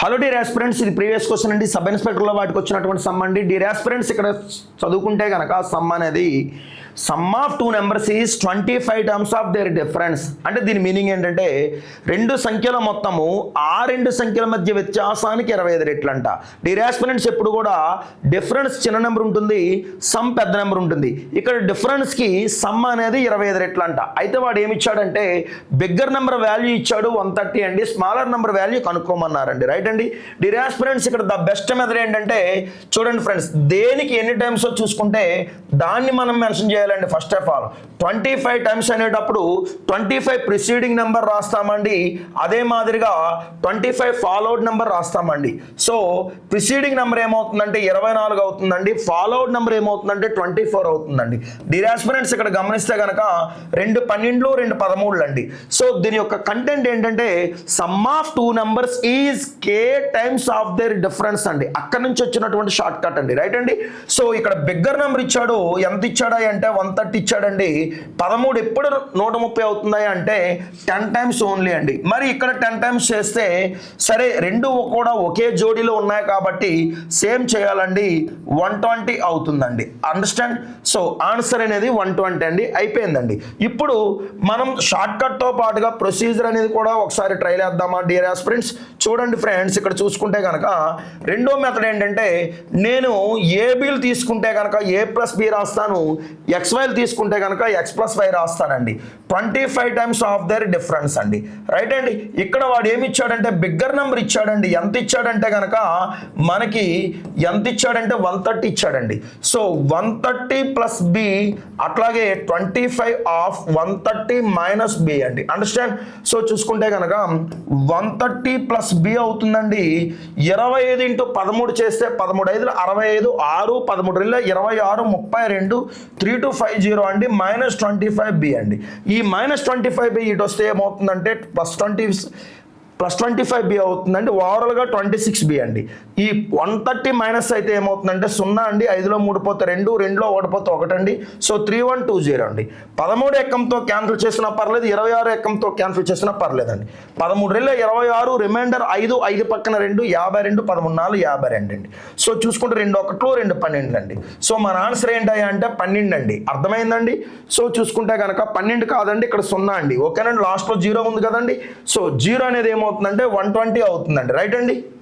Hello dear aspirants, ఇది previous question అండి. Sub ఇన్స్పెక్టర్లో వాటికి వచ్చినటువంటి సమ్ అండి. డియర్ ఆస్పిరెంట్స్, ఇక్కడ చదువుకుంటే కనుక సమ్ అనేది some of two numbers is 25 terms of their difference. అంటే దీని మీనింగ్ ఏంటంటే రెండు సంఖ్యల మొత్తము ఆ రెండు సంఖ్యల మధ్య వ్యత్యాసానికి 25 రెట్లు అంట. డియర్ ఆస్పిరెంట్స్, ఎప్పుడు కూడా డిఫరెన్స్ చిన్న నెంబర్ ఉంటుంది, సమ్ పెద్ద నెంబర్ ఉంటుంది. ఇక్కడ డిఫరెన్స్కి సమ్ అనేది 25 రెట్లు అంట. అయితే వాడు ఏమి ఇచ్చాడంటే బిగ్గర్ నెంబర్ వాల్యూ ఇచ్చాడు 130 అండి, స్మాలర్ నెంబర్ వాల్యూ కనుక్కోమన్నారండి. రైట్ అండి. డియర్ ఆస్పిరెంట్స్, ఇక్కడ ద బెస్ట్ మెథడ్ ఏంటంటే చూడండి ఫ్రెండ్స్, దేనికి ఎన్ని టైమ్స్ చూసుకుంటే దాన్ని మనం మెన్షన్ చేయాలండి. ఫస్ట్ ఆఫ్ ఆల్ 25 టైమ్స్ అనేటప్పుడు 25 ప్రిసీడింగ్ నెంబర్ రాస్తామండి, అదే మాదిరిగా 25 ఫాలోడ్ నెంబర్ రాస్తామండి. సో ప్రిసీడింగ్ నెంబర్ ఏమవుతుందంటే 24 అవుతుందండి, ఫాలోడ్ నెంబర్ ఏమవుతుందంటే 24 అవుతుందండి. డియర్ ఆస్పిరెంట్స్, ఇక్కడ గమనిస్తే కనుక 2 12 2 13 అండి. సో దీని యొక్క కంటెంట్ ఏంటంటే some of two numbers is k times of their difference అండి. అక్కడ నుంచి వచ్చినటువంటి షార్ట్ కట్ అండి. రైట్ అండి. సో ఇక్కడ బిగ్గర్ నెంబర్ ఇచ్చాడు, ఎంత ఇచ్చాడా అంటే 130 ఇచ్చాడండి. 13 ఎప్పుడు 130 అవుతున్నాయి అంటే 10 టైమ్స్ ఓన్లీ అండి. మరి ఇక్కడ 10 టైమ్స్ చేస్తే సరే రెండు కూడా ఒకే జోడీలో ఉన్నాయి కాబట్టి సేమ్ చేయాలండి, 120 అవుతుందండి. అండర్స్టాండ్? సో ఆన్సర్ అనేది 120 అండి. అయిపోయిందండి. ఇప్పుడు మనం షార్ట్ కట్తో పాటుగా ప్రొసీజర్ అనేది కూడా ఒకసారి ట్రై చేద్దామా డియర్ ఆస్పిరెంట్స్? చూడండి ఫ్రెండ్స్, ఇక్కడ చూసుకుంటే కనుక రెండో మెథడ్ ఏంటంటే నేను ఏబీలు తీసుకుంటే కనుక ఏ ప్లస్ బి రాస్తాను, ఎక్స్వైలు తీసుకుంటే కనుక ఎక్స్ ప్లస్ వై రాస్తానండి. 25 టైమ్స్ ఆఫ్ దేర్ డిఫరెన్స్ అండి. రైట్ అండి. ఇక్కడ వాడు ఏమి ఇచ్చాడంటే బిగ్గర్ నెంబర్ ఇచ్చాడండి. ఎంత ఇచ్చాడంటే కనుక మనకి ఎంత ఇచ్చాడంటే 130 ఇచ్చాడండి. సో 130 ప్లస్ బి, అట్లాగే 25 ఆఫ్ 130 మైనస్ బి అండి. అండర్స్టాండ్? సో చూసుకుంటే కనుక 130 ప్లస్ బి అవుతుందండి. 25 ఇంటూ 13 చేస్తే 13 5 65, 6 13 26 32 3250 అండి, మైనస్ 25 బి అండి. ఈ మైనస్ 25 బి ఇటు వస్తే ఏమవుతుందంటే ప్లస్ 25 బి అవుతుందండి. ఓవరాల్గా 26 బి అండి. ఈ 130 మైనస్ అయితే ఏమవుతుందంటే 0 అండి, 5లో 3 పోతే 2, 2లో 1 పోతే 1 అండి. సో 3120 అండి. 13 ఎక్కంతో క్యాన్సిల్ చేసినా పర్లేదు, 26 ఎక్కంతో క్యాన్సిల్ చేసినా పర్లేదండి. 13 26, రిమైండర్ 5, 5 పక్కన 2, 52, 13 4 52 అండి. సో చూసుకుంటే 2 1 2 12 అండి. సో మన ఆన్సర్ ఏంటయ్యా అంటే 12 అండి. అర్థమైందండి? సో చూసుకుంటే కనుక 12 కాదండి, ఇక్కడ 0 అండి. ఓకేనండి. లాస్ట్లో 0 ఉంది కదండి. సో 0 అనేది ఏమవుతుందంటే 120 అవుతుందండి. రైట్ అండి.